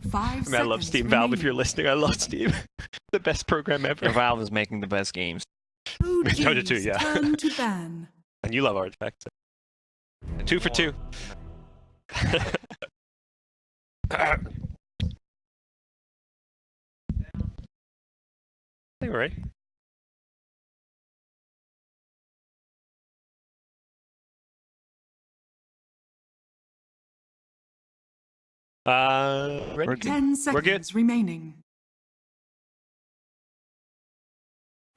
5 I love Steam Valve. If you're listening, I love Steam. The best program ever. Yeah, Valve is making the best games. Dota 2, yeah. Turn to ban. And you love Artifact. 2 for 2. They were right. Ready? 10 seconds remaining.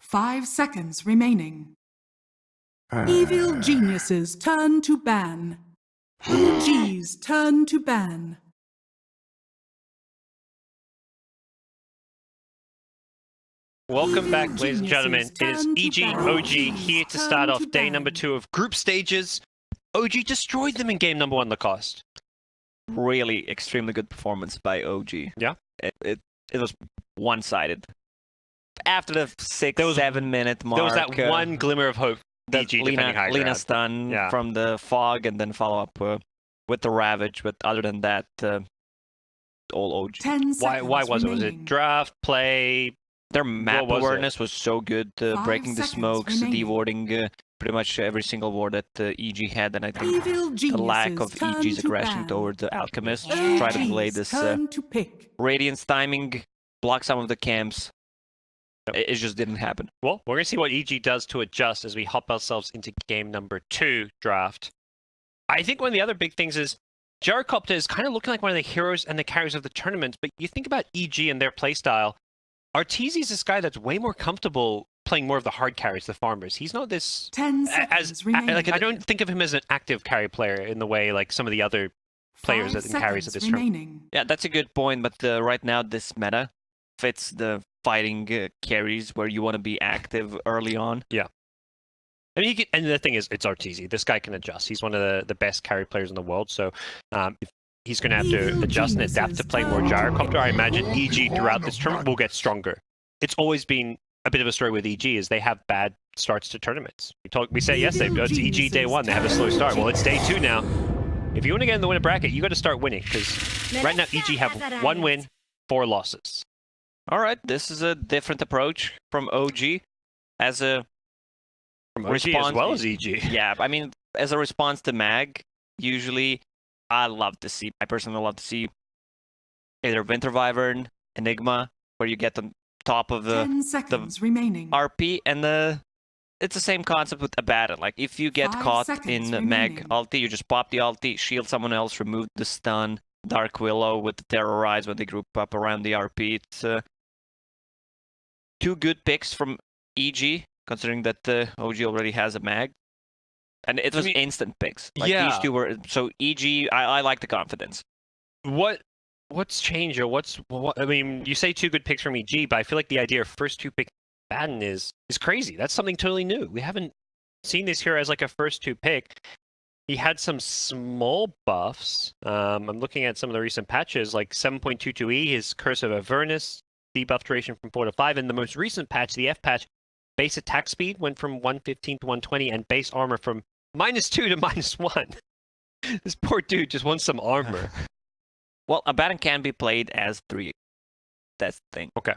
5 seconds remaining. Evil geniuses turn to ban. OGs turn to ban. Welcome back, Evil ladies and gentlemen. It is geniuses EG turn to OG ban. here to Turn start to off day ban. number 2 of group stages. OG destroyed them in game number 1, Lacoste. Really extremely good performance by OG. Yeah. It was one-sided. After the 6-7 minute mark, There was that one glimmer of hope. that EG defending high Lina ground. stun Yeah. from the fog and then follow up with the Ravage. But other than that, all OG. 10 Why seconds was it? Was remaining. it draft, play? Their map was it? awareness was so good, 5 breaking the seconds smokes, remaining. dewarding pretty much every single ward that EG had, and I think Evil the lack of geniuses turn EG's to aggression ban. toward the Alchemist, OGs try to play this turn to pick. Radiance timing, block some of the camps. Yep. It just didn't happen. Well, we're going to see what EG does to adjust as we hop ourselves into game number 2 draft. I think one of the other big things is Gyrocopter is kind of looking like one of the heroes and the carries of the tournament, but you think about EG and their playstyle. Arteezy is this guy that's way more comfortable playing more of the hard carries, the farmers. He's not this 10 seconds remaining. like I don't think of him as an active carry player in the way like some of the other players 5 that carries at seconds this tournament. remaining. Yeah, that's a good point, but right now this meta fits the fighting carries where you want to be active early on. I mean, and the thing is, it's Arteezy. This guy can adjust. He's one of the best carry players in the world, so if he's going to have to Evil adjust and adapt to play more Gyrocopter. I imagine EG throughout this tournament will get stronger. It's always been a bit of a story with EG is they have bad starts to tournaments. We said yesterday, it's EG day 1, they have a slow start. Well, it's day 2 now. If you want to get in the winner bracket, you got to start winning, because right now EG have 1 win, 4 losses. All right, this is a different approach from OG as a From OG as well as EG. Yeah, I mean, as a response to Mag, usually I personally love to see either Winter Wyvern, Enigma, where you get on top of the 10 seconds remaining. RP, and it's the same concept with Abaddon. Like, if you get 5 caught seconds in remaining. Mag ulti, you just pop the ulti, shield someone else, remove the stun, Dark Willow with the Terrorize when they group up around the RP. It's 2 good picks from EG, considering that OG already has a Mag. And it was instant picks. Like, yeah. these two were... So, EG, I like the confidence. What's changed, or what? I mean, you say 2 good picks from EG, but I feel like the idea of first 2 pick Baden is crazy. That's something totally new. We haven't seen this hero as like a first 2 pick. He had some small buffs. I'm looking at some of the recent patches, like 7.22E, his Curse of Avernus, debuff duration from 4 to 5, and the most recent patch, the F patch, base attack speed went from 115 to 120, and base armor from -2 to -1. This poor dude just wants some armor. Well, Abaddon can be played as 3. That's the thing. Okay.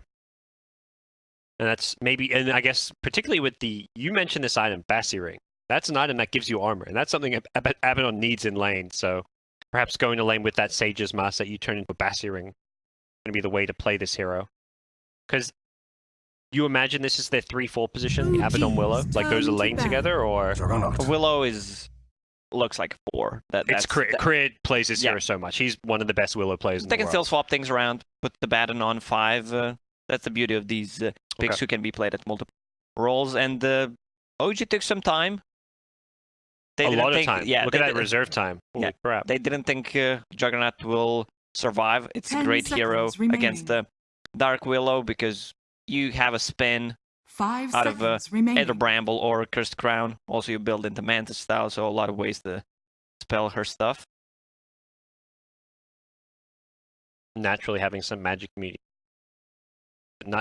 And that's maybe, and I guess particularly with you mentioned this item, Bassi Ring. That's an item that gives you armor, and that's something Abaddon needs in lane. So perhaps going to lane with that Sage's Mask that you turn into a Bassi Ring going to be the way to play this hero. Because you imagine this is their 3-4 position, the Abaddon Willow, like those are lane together, or Willow looks like a 4. it's Crid plays this hero so much. He's one of the best Willow players in the They can world. still swap things around, put the Abaddon on 5. That's the beauty of these picks who can be played at multiple roles. And OG took some time. A lot of time. Yeah, look at that reserve time. Holy crap. They didn't think Juggernaut will survive. It's a great hero against the Dark Willow because you have a spin 5 out of seconds remaining. either Bramble or Cursed Crown. Also, you build into Mantis style, so a lot of ways to spell her stuff. Naturally having some magic media.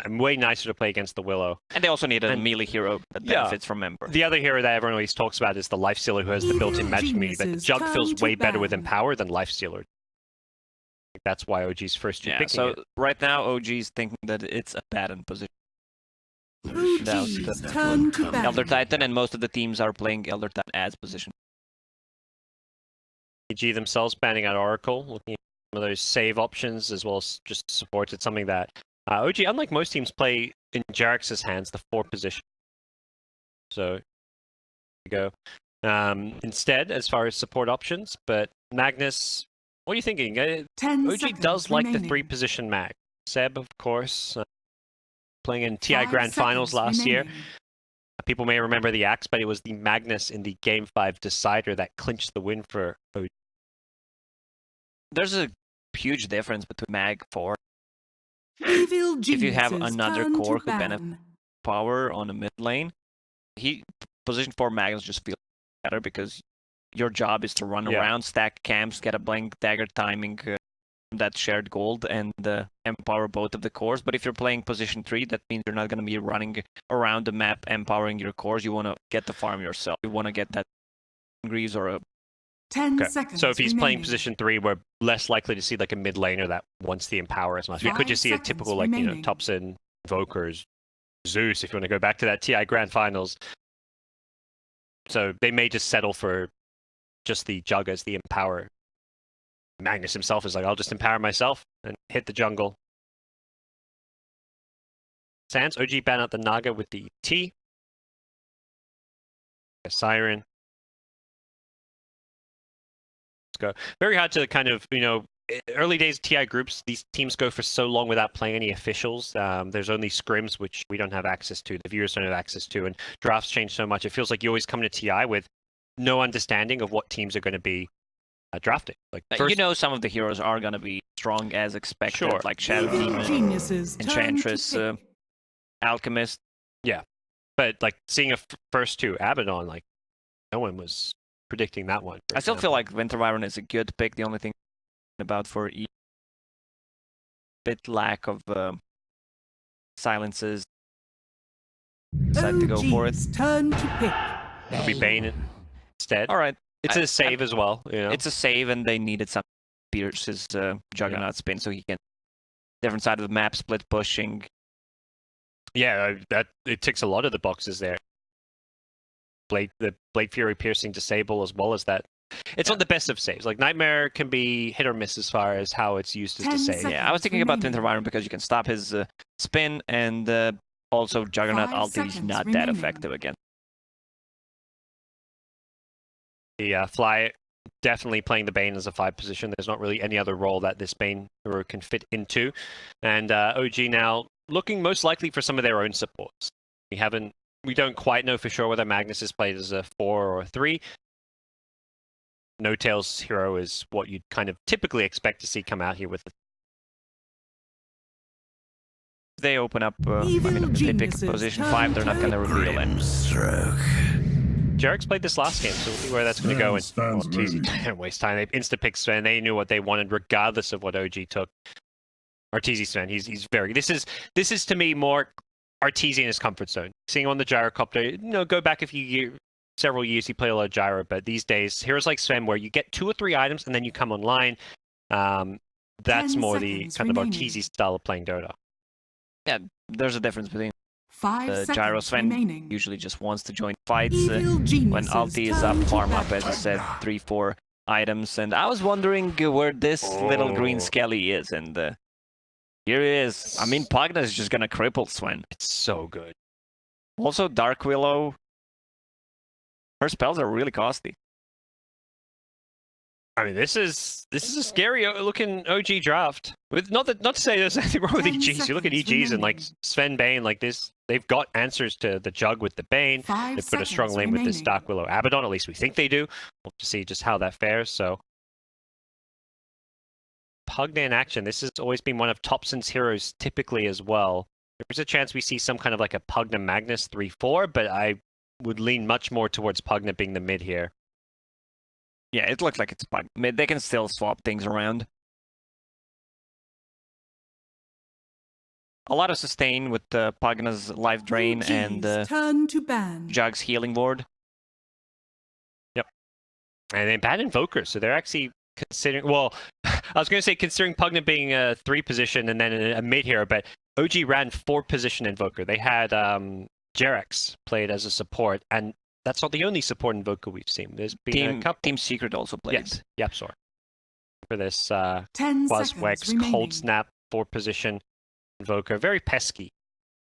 Way nicer to play against the Willow. And they also need a melee hero that benefits from Ember. The other hero that everyone always talks about is the Lifestealer who has the built-in magic media, but Jug feels way better with Empower than Lifestealer. That's why OG's first two Yeah, picking so it. right now OG's thinking that it's a bad position. OG's turn to ban. Elder Titan, and most of the teams are playing Elder Titan as position. OG themselves banning out Oracle, looking at some of those save options as well as just support. It's something that OG, unlike most teams, play in Jarex's hands, the 4 position. So, there you go. Instead, as far as support options, but Magnus, what are you thinking? 10 OG seconds does like the remaining. 3 position mag. Seb, of course, playing in TI 5 Grand Finals seconds last year. remaining. People may remember the axe, but it was the Magnus in the Game 5 decider that clinched the win for OG. There's a huge difference between Mag 4. Evil If you have geniuses another turn to core who benefits ban. power on a mid lane, position 4 Magnus just feels better because your job is to run around, stack camps, get a blank dagger timing, that shared gold, and empower both of the cores. But if you're playing position 3, that means you're not going to be running around the map empowering your cores. You want to get the farm yourself. You want to get that Greaves or a 10 seconds So if he's playing remaining. position 3, we're less likely to see like a mid laner that wants the empower as much. We could 5 just see a seconds typical remaining. Topson, Invokers, Zeus, if you want to go back to that TI Grand Finals. So they may just settle for just the Jug as the empower. Magnus himself is like, I'll just empower myself and hit the jungle. Sans, OG ban out the Naga with the T. A Siren. Let's go. Very hard to kind of, early days TI groups, these teams go for so long without playing any officials. There's only scrims, which we don't have access to, the viewers don't have access to, and drafts change so much. It feels like you always come to TI with no understanding of what teams are going to be drafting. Like some of the heroes are going to be strong as expected, Sure. like Shadow Evil Demon, geniuses turn to Enchantress, pick. Alchemist. but like seeing a first 2 Abaddon, like no one was predicting that one. I still feel like Winter Wyvern is a good pick. The only thing about for bit lack of silences. Decide to go for it. OG's turn to pick. It'll be Bane instead. All right. It's a save as well. It's a save, and they needed some Pierce's Juggernaut spin so he can different side of the map, split pushing. Yeah, that it ticks a lot of the boxes there. The Blade Fury piercing disable as well as that. It's not the best of saves. Like Nightmare can be hit or miss as far as how it's used as 10 a save. seconds. Yeah, I was thinking about remaining. Winter Wyvern because you can stop his spin, and also Juggernaut 5 ulti is seconds not that remaining. effective again. The Fly definitely playing the Bane as a 5 position. There's not really any other role that this Bane hero can fit into. And OG now looking most likely for some of their own supports. We don't quite know for sure whether Magnus is played as a 4 or a 3. No Tails hero is what you'd kind of typically expect to see come out here with the They open up, Evil if they pick geniuses position turn 5, they're not to going to reveal it. Jarek's played this last game, so we'll see where that's going to go. And Stands TZ ready. didn't waste time. They insta-picked Sven. They knew what they wanted, regardless of what OG took. Arteezy Sven, he's very. This is to me more Arteezy in his comfort zone. Seeing him on the gyrocopter, go back several years, he played a lot of gyro, but these days, heroes like Sven, where you get 2 or 3 items and then you come online, that's 10 more the seconds kind of remaining. Arteezy style of playing Dota. Yeah, there's a difference between 5 the seconds Gyro Sven remaining. usually just wants to join fights Evil when geniuses ulti is up, turn to farm up, ban. as I said, 3-4 items. And I was wondering where this little green Oh. Skelly is, and here he is. I mean, Pugna is just gonna cripple Sven. It's so good. Also, Dark Willow. Her spells are really costly. I mean, this is a scary looking OG draft. Not to say there's anything wrong with 10 EGs. You look at seconds EGs and like remaining. Sven Bane, like this, they've got answers to the Jug with the Bane. 5 They've got a strong seconds lane with this remaining. Dark Willow Abaddon. At least we think they do. We'll have to see just how that fares. So, Pugna in action. This has always been one of Topson's heroes, typically as well. There's a chance we see some kind of like a Pugna Magnus 3-4, but I would lean much more towards Pugna being the mid here. Yeah, it looks like it's Pugna. I mean, they can still swap things around. A lot of sustain with Pugna's life drain and OG's turn to ban. Jug's healing ward. And then bad Invokers, so they're actually considering... Well, I was going to say, considering Pugna being a 3 position and then a mid hero, but OG ran 4 position Invoker. They had Jerex played as a support, and that's not the only support Invoker we've seen. There's been a couple. Team Secret also played. Yes, yep, sorry. For this 10 Quas seconds Wex, remaining. Cold Snap, 4 position Invoker. Very pesky.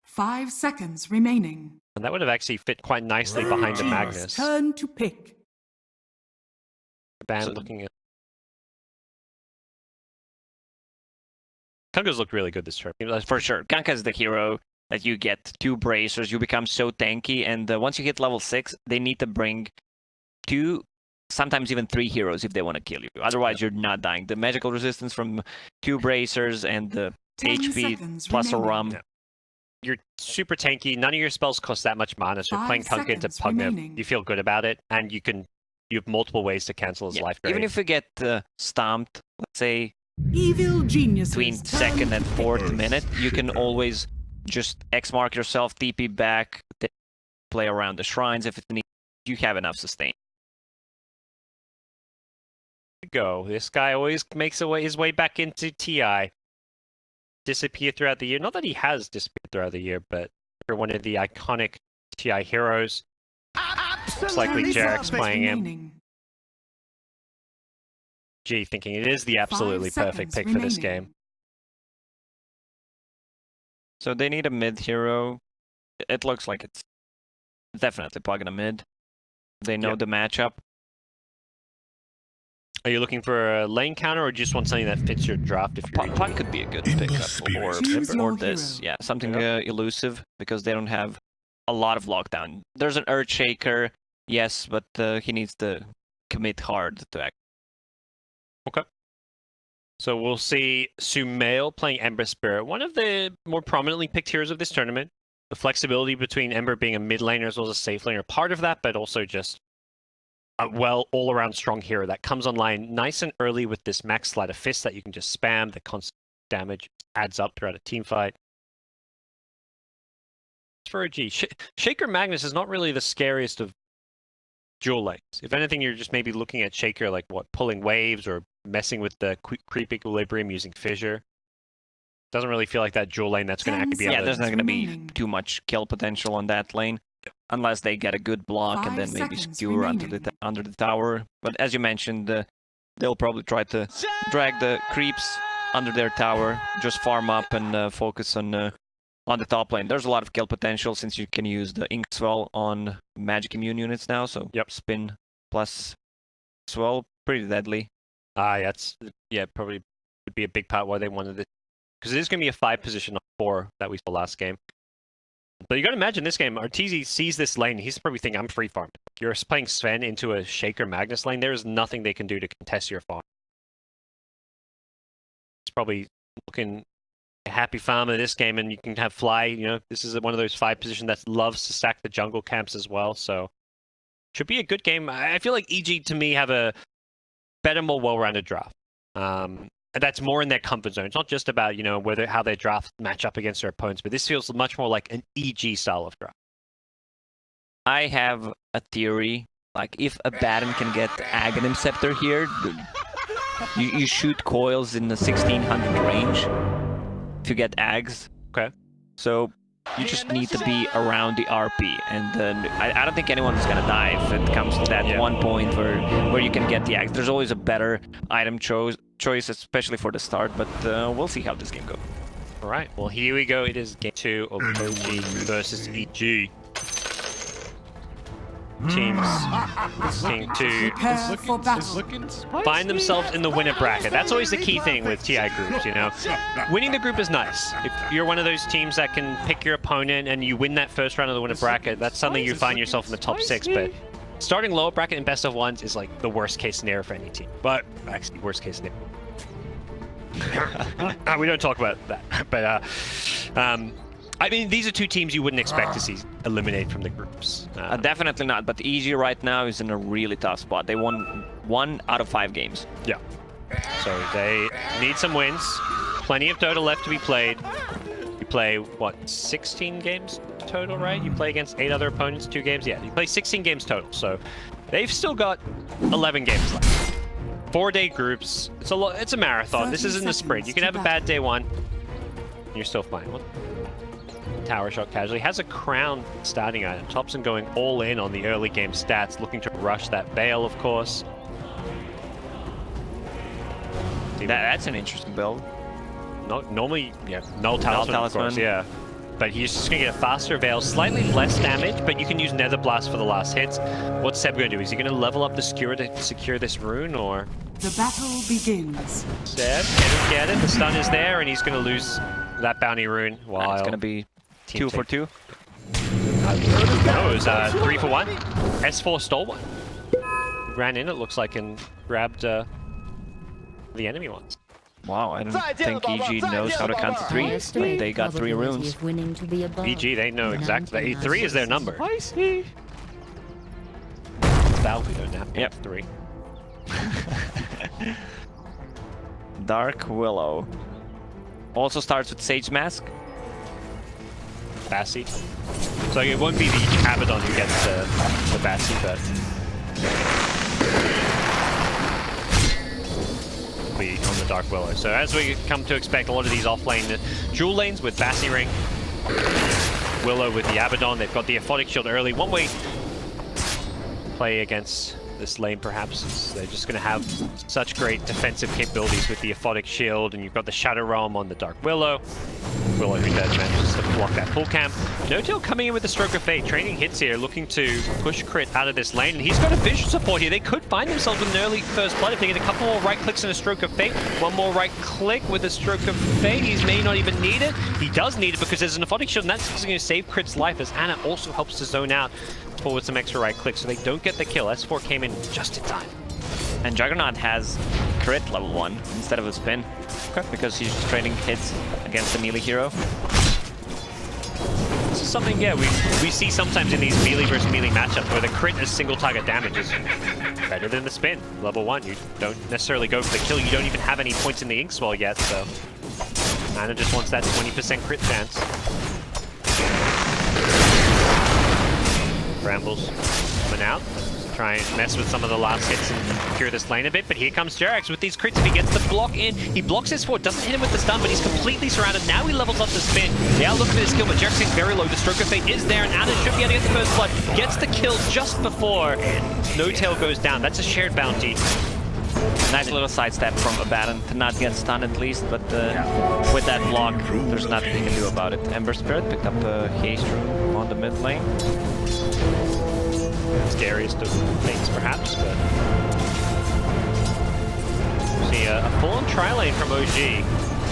5 seconds remaining. And that would have actually fit quite nicely behind the Team's Magnus. turn to pick. Band looking at. Kanga's looked really good this turn. For sure. Kanka is the hero that you get 2 bracers, you become so tanky, and once you hit level 6, they need to bring 2, sometimes even 3 heroes if they want to kill you. Otherwise, you're not dying. The magical resistance from 2 bracers and the 10 HP seconds plus a remaining. rum. Yeah. You're super tanky. None of your spells cost that much mana, so 5 playing Kanka into seconds Pugna, remaining. you feel good about it, and you have multiple ways to cancel his Yeah. life drain. Even if you get stomped, let's say, Evil geniuses. between turn 2nd to and pick. 4th minute, you can always just X-mark yourself, TP back, play around the shrines if it's needed. You have enough sustain. Go. This guy always makes his way back into TI. Disappear throughout the year. Not that he has disappeared throughout the year, but for one of the iconic TI heroes. Looks likely Jarek's playing him. Remaining. G thinking it is the absolutely 5 perfect seconds pick for this remaining. game. So they need a mid hero. It looks like it's definitely plugging a mid. They know Yep. the matchup. Are you looking for a lane counter, or just want something that fits your draft? If you're Puck could be a good pickup, or Choose your this. hero. Yeah, something Yeah. elusive, because they don't have a lot of lockdown. There's an Earthshaker, yes, but he needs to commit hard to act. So we'll see Sumail playing Ember Spirit, one of the more prominently picked heroes of this tournament. The flexibility between Ember being a mid laner as well as a safe laner, part of that, but also just a all-around strong hero that comes online nice and early with this max sleight of fist that you can just spam. The constant damage adds up throughout a team fight. For a G, Shaker Magnus is not really the scariest of dual lanes. If anything, you're just maybe looking at Shaker like pulling waves or messing with the creep equilibrium using fissure. Doesn't really feel like that dual lane that's going to actually be able Yeah, to... there's not going to be remaining. too much kill potential on that lane, unless they get a good block and 5 then maybe seconds skewer remaining. under the tower. But as you mentioned, they'll probably try to drag the creeps under their tower, just farm up and focus on the top lane. There's a lot of kill potential since you can use the Ink Swell on magic immune units now, so spin plus swell, pretty deadly. Probably would be a big part why they wanted it. Because it is going to be a 5 position on 4 that we saw last game. But you got to imagine this game, Arteezy sees this lane, he's probably thinking, I'm free farmed. You're playing Sven into a Shaker Magnus lane, there's nothing they can do to contest your farm. It's probably looking a happy farmer this game, and you can have Fly, this is one of those 5 positions that loves to sack the jungle camps as well, so should be a good game. I feel like EG, to me, have a better, more well-rounded draft. And that's more in their comfort zone. It's not just about, how their draft match up against their opponents, but this feels much more like an EG style of draft. I have a theory, like if a Baron can get Aghanim Scepter here, you shoot coils in the 1600 range if you get Ags. Okay. So you just need to be around the RP, and I don't think anyone's gonna die if it comes to that one point where you can get the Ags. There's always a better item choice, especially for the start, but we'll see how this game goes. All right, well, here we go. It is game 2 of OG versus EG. Teams looking to Prepare for battle. find themselves in the winner bracket. That's always the key thing with TI groups, Winning the group is nice. If you're one of those teams that can pick your opponent and you win that first round of the winner bracket, that's something you find yourself in the top 6, but starting lower bracket in best of ones is like the worst case scenario for any team. But actually, worst case scenario. We don't talk about that, but I mean, these are 2 teams you wouldn't expect to see eliminated from the groups. Definitely not, but EG right now is in a really tough spot. They won 1 out of 5 games. Yeah. So they need some wins. Plenty of Dota left to be played. You play, what, 16 games total, right? You play against 8 other opponents, 2 games? Yeah, you play 16 games total. So they've still got 11 games left. 4-day groups. It's a marathon. This 30 isn't a sprint. You can have a bad day one. And you're still fine. What? Tower shot casually. Has a crown starting item. Thompson going all in on the early game stats, looking to rush that Bale, of course. That's an interesting build. Normally, yeah, null talisman, of course, yeah. But he's just going to get a faster Veil, slightly less damage, but you can use Nether Blast for the last hits. What's Seb going to do? Is he going to level up the Skewer to secure this rune, or...? The battle begins. Seb, can he get it? The stun is there, and he's going to lose that bounty rune. While It's going to be 2 for 2. No, it was 3 for 1. S4 stole one. Ran in, it looks like, and grabbed the enemy ones. Wow, I don't think EG knows how to count to 3. They got 3 runes. EG, they know exactly. 3 is their number. I see. Valve, we don't have to Yep. 3. Dark Willow. Also starts with Sage Mask. Bassi. So it won't be the Abaddon who gets the Bassi, but... be on the Dark Willow. So as we come to expect, a lot of these offlane dual lanes with Bassi Ring, Willow with the Abaddon. They've got the Aphotic Shield early. One way play against this lane, perhaps, is they're just going to have such great defensive capabilities with the Aphotic Shield, and you've got the Shadow Realm on the Dark Willow. Willow who does manages to block that pull camp. No-Tail coming in with the Stroke of Fate, trading hits here, looking to push crit out of this lane, and he's got a vision support here. They could find themselves with an early first blood if they get a couple more right clicks and a Stroke of Fate. One more right click with a Stroke of Fate. He may not even need it. He does need it because there's an Aphotic Shield, and that's going to save Crit's life, as Anna also helps to zone out with some extra right clicks, so they don't get the kill. S4 came in just in time. And Juggernaut has crit level 1 instead of a spin. Okay. Because he's trading hits against the melee hero. This is something, yeah, we see sometimes in these melee versus melee matchups where the crit as single target damage is better than the spin. Level 1, you don't necessarily go for the kill. You don't even have any points in the Inkswell yet, so Anna just wants that 20% crit chance. Brambles coming out. Try and mess with some of the last hits and cure this lane a bit, but here comes Jerax with these crits. If he gets the block in, he blocks his forward, doesn't hit him with the stun, but he's completely surrounded. Now he levels up the spin. They are looking for his skill, but Jerax is very low. The Stroke of Fate is there, and Anna should be able to get the first blood. Gets the kill just before No-Tail goes down. That's a shared bounty. Nice little sidestep from Abaddon to not get stunned at least, but with that block, there's nothing you can do about it. Ember Spirit picked up a haste rune on the mid lane. Scariest of things, perhaps, but see a full-on tri-lane from OG.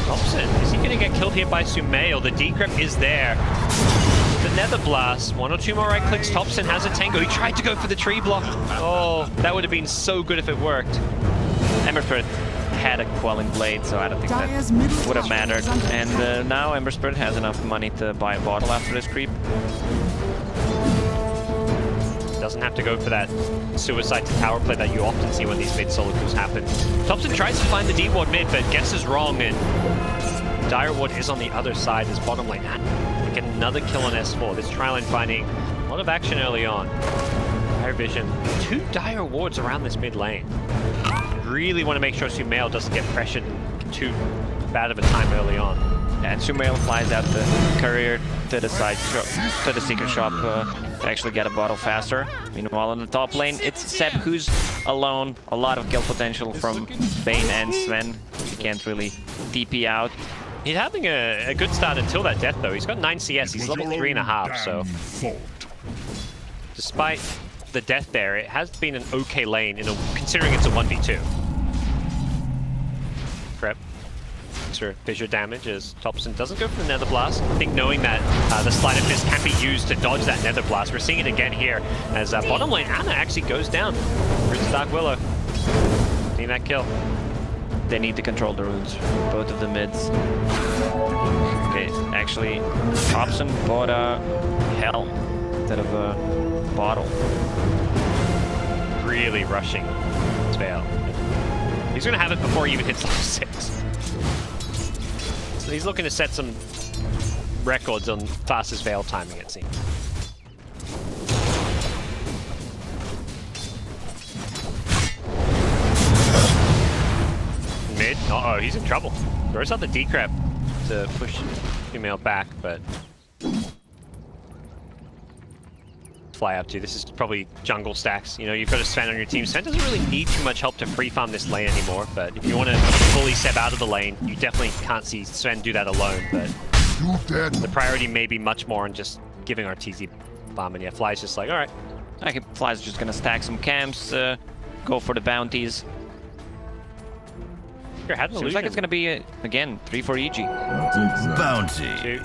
Thompson, is he going to get killed here by Sumail? The decrypt is there. The Nether Blast, 1 or 2 more right clicks. Thompson has a tango. He tried to go for the tree block. Oh, that would have been so good if it worked. Ember Spirit had a Quelling Blade, so I don't think that would have mattered. And now Ember Spirit has enough money to buy a bottle after this creep. Doesn't have to go for that suicide to tower play that you often see when these mid solo kills happen. Thompson tries to find the D-Ward mid, but guesses wrong, and Dire Ward is on the other side as bottom lane. And get another kill on S4. This tri-lane finding a lot of action early on. Dire Vision, 2 Dire Wards around this mid lane. Really want to make sure Sumail doesn't get pressured too bad of a time early on. And Sumail flies out the courier to the side shop, to the secret shop to actually get a bottle faster. Meanwhile, in the top lane, it's Seb who's alone. A lot of kill potential from Bane and Sven. He can't really TP out. He's having a good start until that death, though. He's got 9 CS. He's level 3.5, so despite the death there, it has been an okay lane, considering it's a 1v2. Prep. Extra fissure damage as Thompson doesn't go for the Nether Blast. I think knowing that the Sleight of Fist can be used to dodge that Nether Blast. We're seeing it again here as bottom lane Anna actually goes down. Brings Dark Willow. Seeing that kill. They need to control the runes, both of the mids. Okay, actually, Thompson bought a Hell instead of a bottle. Really rushing his Veil. He's going to have it before he even hits level 6. So he's looking to set some records on fastest Veil timing, it seems. Uh-oh, he's in trouble. Throws out the decrep to push female back, but... Fly up to. This is probably jungle stacks. You know, you've got a Sven on your team. Sven doesn't really need too much help to free farm this lane anymore, but if you want to fully step out of the lane, you definitely can't see Sven do that alone, but the priority may be much more on just giving our TZ farm, and yeah, Fly's just like, alright. I think Fly's just gonna stack some camps, go for the bounties. Seems like it's gonna be, again, 3 for EG. Bounty. 2,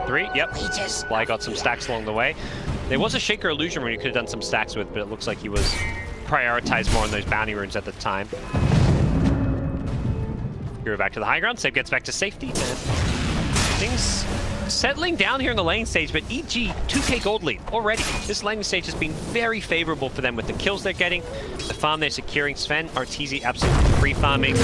3, yep. Fly got some stacks along the way. There was a Shaker Illusion rune you could have done some stacks with, but it looks like he was prioritized more on those bounty runes at the time. Hero back to the high ground, Save gets back to safety, and things settling down here in the lane stage, but EG 2k gold lead already. This laning stage has been very favorable for them with the kills they're getting, the farm they're securing. Sven, RTZ absolutely free farming,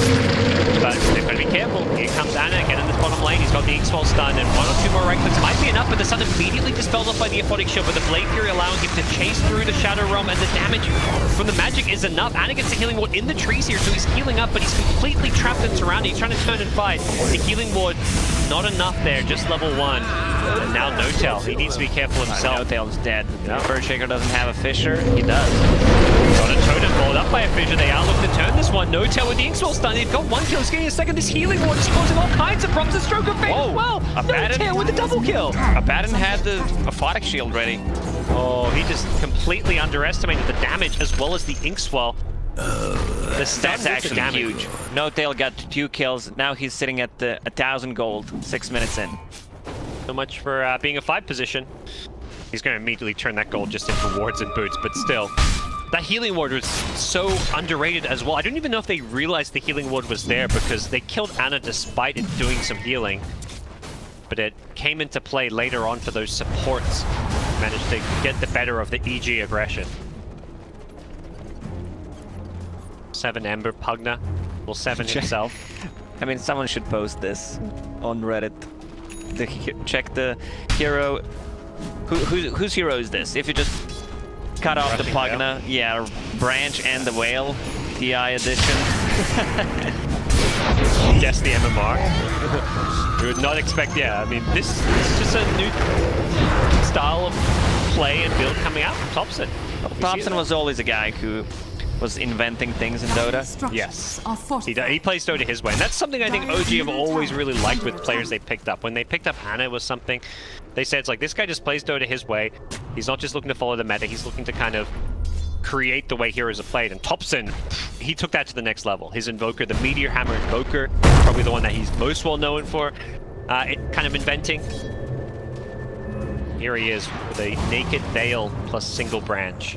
but they've got to be careful. Here comes Anna again in this bottom lane. He's got the X-Wall stun, and 1 or 2 more right clicks might be enough, but the stun immediately dispelled off by the Aphotic Shield, but the Blade Fury allowing him to chase through the Shadow Realm, and the damage from the magic is enough. Anna gets the healing ward in the trees here, so he's healing up, but he's completely trapped and surrounded. He's trying to turn and fight. The healing ward, not enough there, just level 1. And now No-Tail, he needs to be careful himself. No-Tail is dead. The First Shaker doesn't have a Fissure, he does. Got a totem followed up by a Fissure. They are looking to turn this one. No-Tail with the X-Wall stun. He's got 1 kill, he's getting a second. This healing ward is causing all kinds of problems. A stroke of fate as well. No-Tail with the double kill. Abaddon had the Aphotic Shield ready. Oh, he just completely underestimated the damage as well as the ink swell. The stats actually huge. No-Tail got 2 kills. Now he's sitting at 1,000 gold, 6 minutes in. So much for being a 5 position. He's going to immediately turn that gold just into wards and boots, but still. That healing ward was so underrated as well. I don't even know if they realized the healing ward was there because they killed Anna despite it doing some healing. But it came into play later on for those supports. Managed to get the better of the EG aggression. 7 Ember, Pugna, well 7 himself. I mean, someone should post this on Reddit. Check the hero. Whose hero is this? If you just cut off the Pugna, yeah, Branch and the Whale, TI edition. Guess the MMR. You would not expect, yeah, I mean, this is just a new style of play and build coming out from Thompson. Thompson was always a guy who was inventing things in Dota. Yes, he plays Dota his way, and that's something I think OG have always really liked with players they picked up. When they picked up Anna was something, they said it's like, this guy just plays Dota his way. He's not just looking to follow the meta, he's looking to kind of create the way heroes are played. And Thompson, he took that to the next level. His Invoker, the Meteor Hammer Invoker, probably the one that he's most well known for, kind of inventing. Here he is with a Naked Veil plus single branch.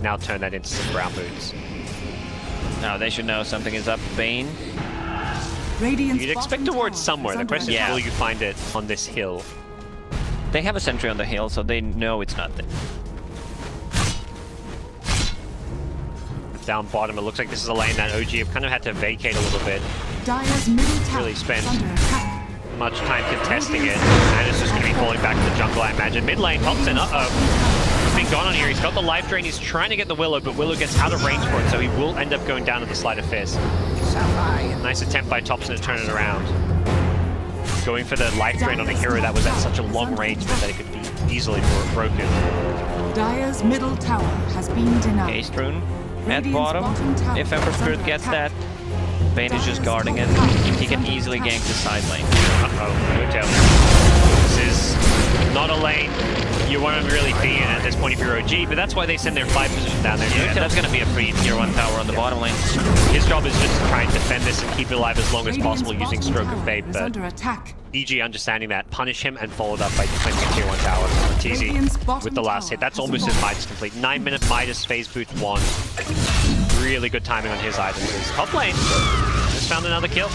Now turn that into some brown boots. Now they should know something is up. Bane. You'd expect a ward somewhere. The question is, will you find it on this hill? They have a sentry on the hill, so they know it's not there. Down bottom, it looks like this is a lane that OG have kind of had to vacate a little bit. Really spent much time contesting it, and it's just going to be falling back to the jungle, I imagine. Mid lane, Thompson, He's been gone on here. He's got the life drain. He's trying to get the Willow, but Willow gets out of range for it, so he will end up going down to the Sleight of Fist. Nice attempt by Thompson to turn it around. Going for the life drain on a hero that was at such a long range that it could be easily broken. Dire's middle tower has been denied. Haste rune at bottom. If Emperor Spirit gets that, Bane is just guarding it. He can easily gank the side lane. Uh-oh, No-Tail. This is not a lane you want to really be in at this point if you're OG, but that's why they send their 5 position down there. Yeah, that's going to be a free tier 1 tower on the bottom lane. His job is just to try and defend this and keep it alive as long as possible using Stroke of Fate, but EG understanding that, punish him and followed up by defending tier 1 tower. TZ with the last hit. That's almost his Midas complete. 9-minute Midas phase boots 1. Really good timing on his items. His top lane just found another kill.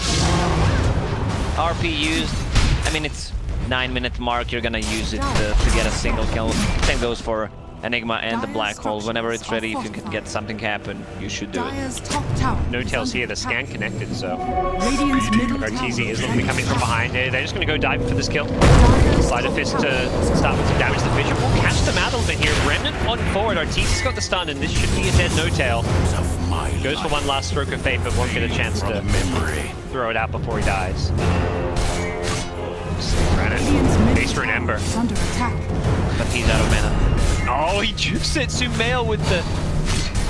RP used. I mean, it's 9-minute mark, you're gonna use it to get a single kill. Same goes for Enigma and the Black Hole. Whenever it's ready, if you can get something happen, you should do it. No-Tail's here, the scan connected, so RTZ is looking to come in from behind. They're just gonna go dive for this kill. Sleight of Fist to start with some damage. The Fissure will catch them out a little bit here. Remnant on forward. RTZ's got the stun, and this should be a dead No-Tail. Goes for one last stroke of faith, but won't get a chance to throw it out before he dies. Base for an Ember. Under attack. But he's out of mana. Oh, he jukes it. Sumail with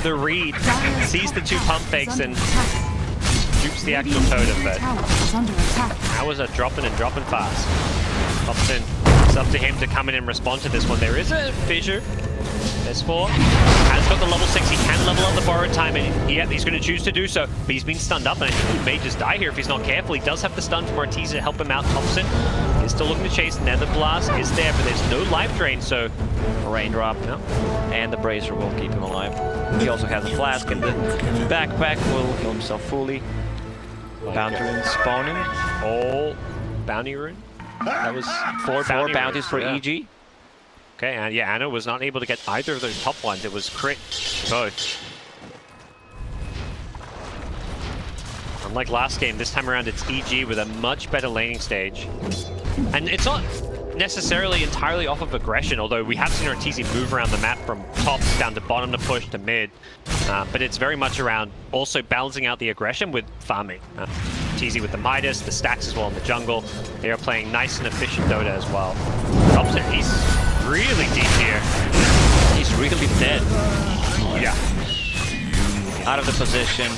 the read. Sees the two pump fakes and jukes the actual totem, but that was a dropping fast. Thompson, it's up to him to come in and respond to this one. There is a fissure. S4 has got the level 6. He can level up the borrowed time, and he's going to choose to do so. But he's been stunned up, and I think he may just die here if he's not careful. He does have the stun from Arteezy to help him out. Thompson is still looking to chase. Nether Blast is there, but there's no life drain, so Raindrop, no. And the Bracer will keep him alive. He also has a flask, and the backpack will heal himself fully. Bounty rune spawning. Oh, bounty rune. That was four bounties for yeah. EG. Okay, and yeah, Anna was not able to get either of those top ones. It was crit both. Unlike last game, this time around it's EG with a much better laning stage. And it's not necessarily entirely off of aggression, although we have seen Arteezy move around the map from top down to bottom to push to mid. But it's very much around also balancing out the aggression with farming. Arteezy with the Midas, the stacks as well in the jungle. They are playing nice and efficient Dota as well. Thompson, he's really deep here. He's really dead. Yeah. Out of the position,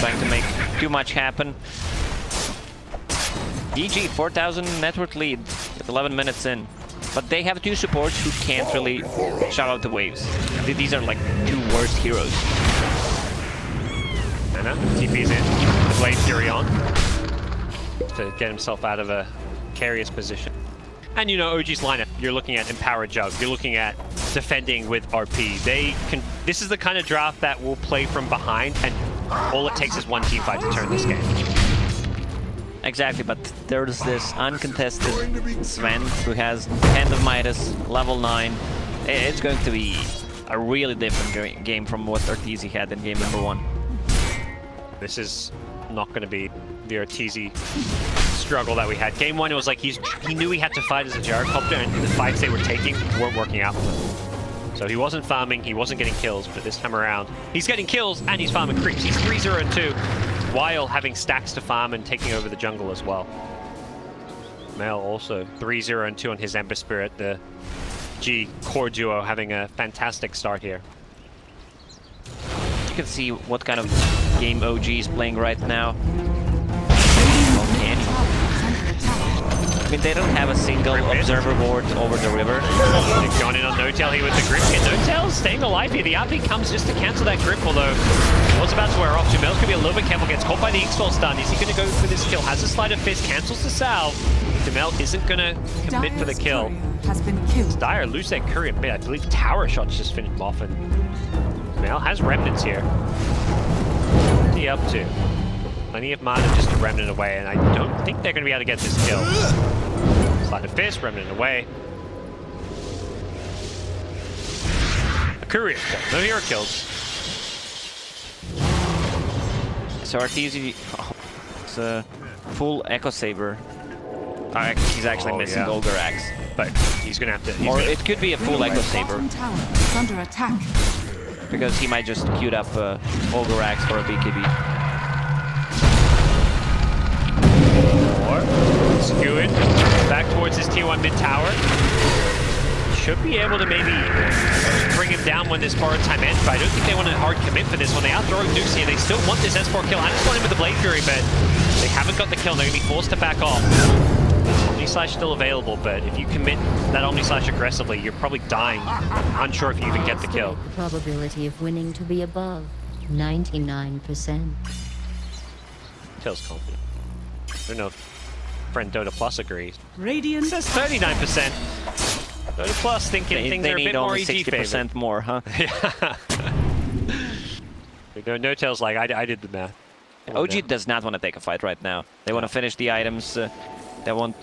trying to make too much happen. EG 4,000 network lead with 11 minutes in. But they have two supports who can't really shout out the waves. These are like two worst heroes. Anna, TP's in. The Blade Fury on. To get himself out of a precarious position. And you know, OG's lineup, you're looking at Empower Jug, you're looking at defending with RP. This is the kind of draft that will play from behind, and all it takes is one team fight to turn this game. Exactly, but there's this uncontested Sven who has Hand of Midas, level 9. It's going to be a really different game from what Arteezy had in game number 1. This is not going to be the Arteezy struggle that we had. Game 1, it was like he knew he had to fight as a gyrocopter, and the fights they were taking weren't working out for him. So he wasn't farming, he wasn't getting kills, but this time around, he's getting kills and he's farming creeps. He's 3-0-2, while having stacks to farm and taking over the jungle as well. Mel also 3-0-2 on his Ember Spirit. The G core duo having a fantastic start here. You can see what kind of game OG is playing right now. I mean, they don't have a single observer board over the river. They've gone in on No-Tail here with the grip. And No-Tail's staying alive here. The RP comes just to cancel that grip, although it was about to wear off. Jamel's going to be a little bit careful. Gets caught by the X-Fall stun. Is he going to go for this kill? Has a Sleight of Fist. Cancels the salve. Jamel isn't going to commit for the kill. Has been killed. Dire lose that courier mid. I believe Tower Shots just finished him off, and Jamel has Remnants here. What's he up to? Plenty of mana just to Remnant away, and I don't think they're going to be able to get this kill. Sleight of Fist, Remnant away. A courier kill. No hero kills. So Arteezy, it's a full Echo Saber. He's actually missing Ogre Axe. But he's going to have to... Or it could be a full Echo Saber. Tower is under attack. Because he might just queued up Ogre Axe for a BKB. Skew it back towards his tier 1 mid tower. Should be able to maybe bring him down when this borrowed time ends, but I don't think they want a hard commit for this one. They are throwing nukes here. They still want this S4 kill. I just want him with the Blade Fury, but they haven't got the kill. They're going to be forced to back off. Omni Slash still available, but if you commit that Omni Slash aggressively, you're probably dying. Unsure if you even get the kill. The probability of winning to be above 99%. Tails confident. I don't know if friend Dota Plus agrees. Radiant It says 39%. Dota Plus thinking things are a bit more EG favored. 60% more, huh? Yeah. No-Tail's like, I did the math. OG does not want to take a fight right now. They want to finish the items. They want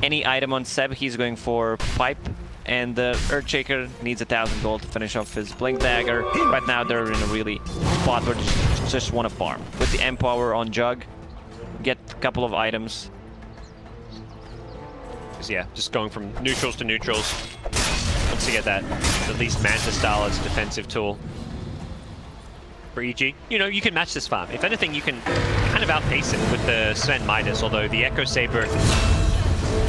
any item on Seb. He's going for Pipe. And the Earthshaker needs 1,000 gold to finish off his Blink Dagger. Right now they're in a really spot where they just want to farm. With the Empower on Jug, get a couple of items. Yeah, just going from neutrals to neutrals. Once you get that, at least Manta style as a defensive tool. for EG. You know, you can match this farm. If anything, you can kind of outpace it with the Sven Midas, although the Echo Saber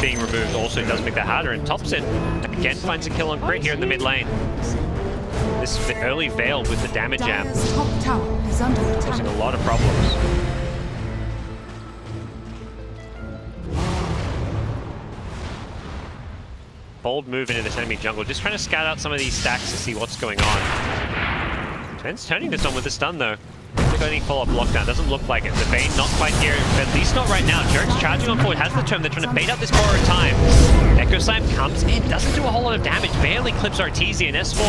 being removed also does make that harder. And Thompson, again, finds a kill on Crit here in the mid lane. This early Veil with the damage jam Dire's top tower is under causing attack. a lot of problems. Bold move into this enemy jungle, just trying to scout out some of these stacks to see what's going on. Sven's turning this on with the stun though. Hasn't got any follow-up lockdown, doesn't look like it. The Bane not quite here, at least not right now. Jerk's charging on forward, has the turn, they're trying to bait out this borrowed time. Echo Slam comes in, doesn't do a whole lot of damage, barely clips Arteezy and S4.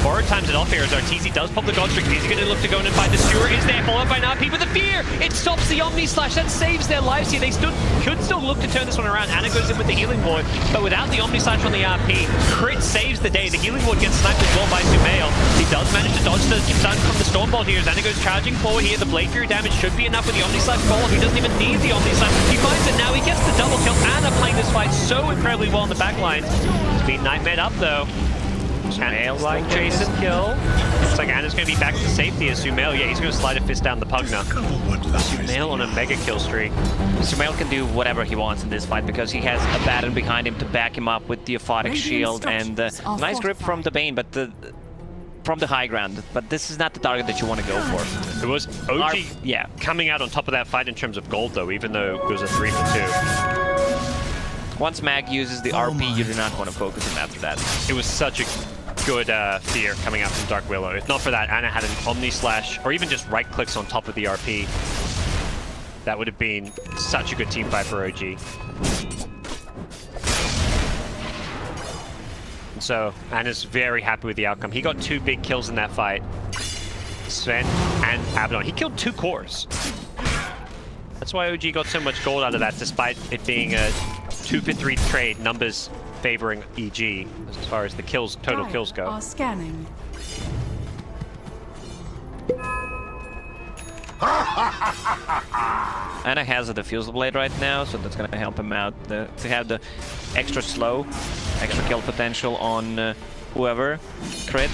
Borrowed times it off here as Arteezy does pop the God Streak. Is he going to look to go in and find the Stewart? Is there followed by an RP with the fear? It stops the Omni Slash, that saves their lives here. They could still look to turn this one around. Anna goes in with the healing ward, but without the Omni Slash on the RP, Crit saves the day. The healing ward gets sniped as well by Sumail. He does manage to dodge the stun from the Stormbolt here as Anna goes charging forward here. The Blade Fury damage should be enough with the Omni Slash fall. He doesn't even need the Omni Slash. He finds it now. He gets the double kill. Anna playing this fight so incredibly well in the back lines. He's been nightmared up though. Sumail like chase and kill. Looks like Anna's going to be back to safety as Sumail. Yeah, he's going to slide a fist down the Pugna. Sumail on a mega kill streak. Sumail can do whatever he wants in this fight because he has a Baron behind him to back him up with the Aphotic Shield and nice grip from the Bane, but from the high ground. But this is not the target that you want to go for. It was OG coming out on top of that fight in terms of gold though, even though it was a 3 for 2. Once Mag uses the RP, you do not want to focus him after that. It was such a good fear coming out from Dark Willow. If not for that, Anna had an Omni Slash, or even just right clicks on top of the RP. That would have been such a good team fight for OG. And so, Anna's very happy with the outcome. He got 2 big kills in that fight. Sven and Abaddon. He killed 2 cores. That's why OG got so much gold out of that, despite it being a 2 for 3 trade, numbers favoring EG as far as the kills, total kills go. Are scanning. Anna has a Diffusal Blade right now, so that's going to help him out to have the extra slow, extra kill potential on whoever. Crit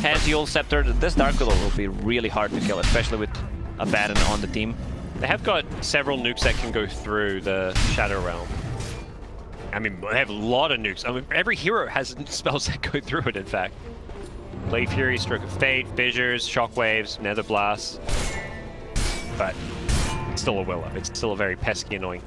has Yule Scepter. This Dark Willow will be really hard to kill, especially with a Baron on the team. They have got several nukes that can go through the Shadow Realm. I mean, they have a lot of nukes. I mean, every hero has spells that go through it, in fact. Blade Fury, Stroke of Fate, Fissures, Shockwaves, Nether Blast. But it's still a Willow. It's still a very pesky, annoying.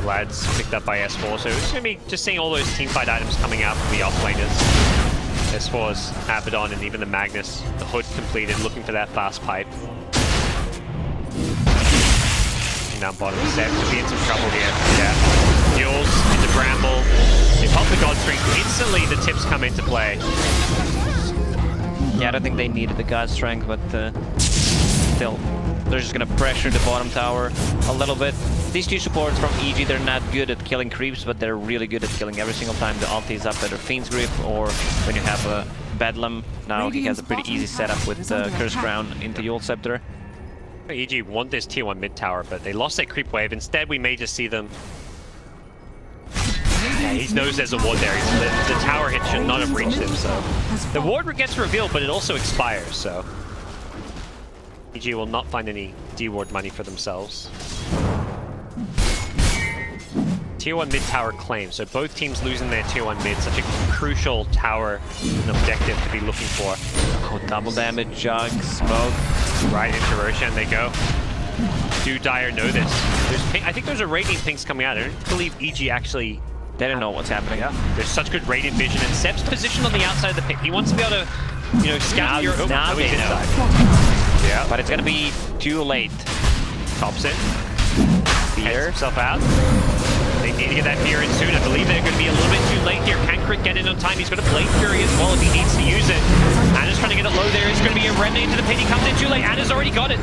Lads picked up by S4, so it's going to be just seeing all those teamfight items coming out from the offlaners. S4's Abaddon and even the Magnus. The hood completed, looking for that fast pipe. Down bottom, Seb could be in some trouble here. Yeah. Mules into Bramble. They pop the God Streak. Instantly the tips come into play. Yeah, I don't think they needed the God Strength, but still. They're just gonna pressure the bottom tower a little bit. These 2 supports from EG, they're not good at killing creeps, but they're really good at killing every single time the ulti is up, either Fiend's Grip or when you have a Bedlam. Now he has a pretty easy setup with Curse Crown into Yule Scepter. EG want this tier 1 mid tower, but they lost their creep wave. Instead, we may just see them. Yeah, he knows there's a ward there. The tower hit should not have reached him, so. The ward gets revealed, but it also expires, so. EG will not find any D-ward money for themselves. Tier 1 mid tower claim, so both teams losing their tier 1 mid, such a crucial tower and objective to be looking for. Oh, double damage, Jug, Smoke. Right into Roshan they go. Do Dire know this? I think there's a Radiant Pinks coming out. I don't believe EG actually... They don't know what's happening. Yeah. There's such good Radiant vision, and Seb's positioned on the outside of the pit. He wants to be able to, you know, scout your... Now they know. Yeah. But it's gonna be too late. Thompson. Fear himself out. They need to get that fear in soon. I believe they're going to be a little bit too late here. Can Crit get in on time? He's got a Blade Fury as well if he needs to use it. Anna's trying to get it low there. It's going to be a Remnant into the pit. He comes in too late. Anna's already got it.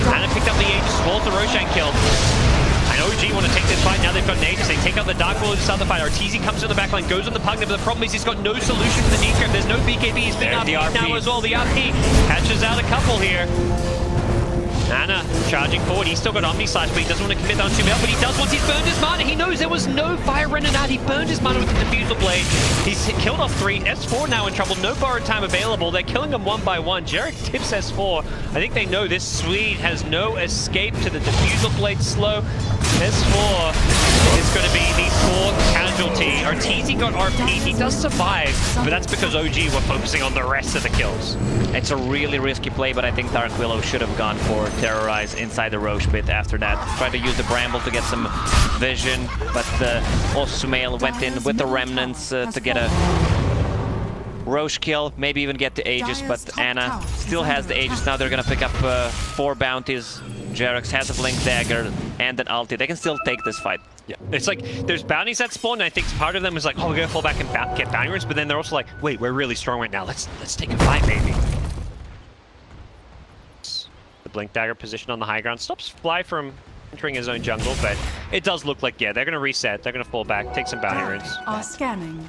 Anna picked up the Aegis, spoils the Roshan kill. And OG want to take this fight. Now they've got an Aegis. They take out the Dark Willow to start the fight. Arteezy comes to the backline, goes on the Pugna, but the problem is he's got no solution for the knee grip. There's no BKB. He's been up now as well. The RP catches out a couple here. Ana charging forward. He's still got Omni Slash, but he doesn't want to commit on too well. But he does once he's burned his mana. He knows there was no fire running out. He burned his mana with the Diffusal Blade. He's killed off 3. S4 now in trouble. No borrowed time available. They're killing him one by one. Jarek tips S4. I think they know this Swede has no escape to the Diffusal Blade slow. S4 is going to be the 4th casualty. Arteezy got RP. He does survive, but that's because OG were focusing on the rest of the kills. It's a really risky play, but I think Dark Willow should have gone for Terrorize inside the Roche pit after that. Tried to use the Bramble to get some vision, but also Sumail went in with the Remnants to get a Roche kill, maybe even get the Aegis, but Ana still has the Aegis. Now they're gonna pick up 4 bounties. Jarex has a Blink Dagger and an ulti. They can still take this fight. Yeah, it's like there's bounties that spawn, and I think part of them is like, oh, we're gonna fall back and get bounty runes, but then they're also like, wait, we're really strong right now. Let's take a fight, maybe. The Blink Dagger position on the high ground stops Fly from entering his own jungle, but it does look like, yeah, they're gonna reset. They're gonna fall back, take some bounty runes. Are scanning.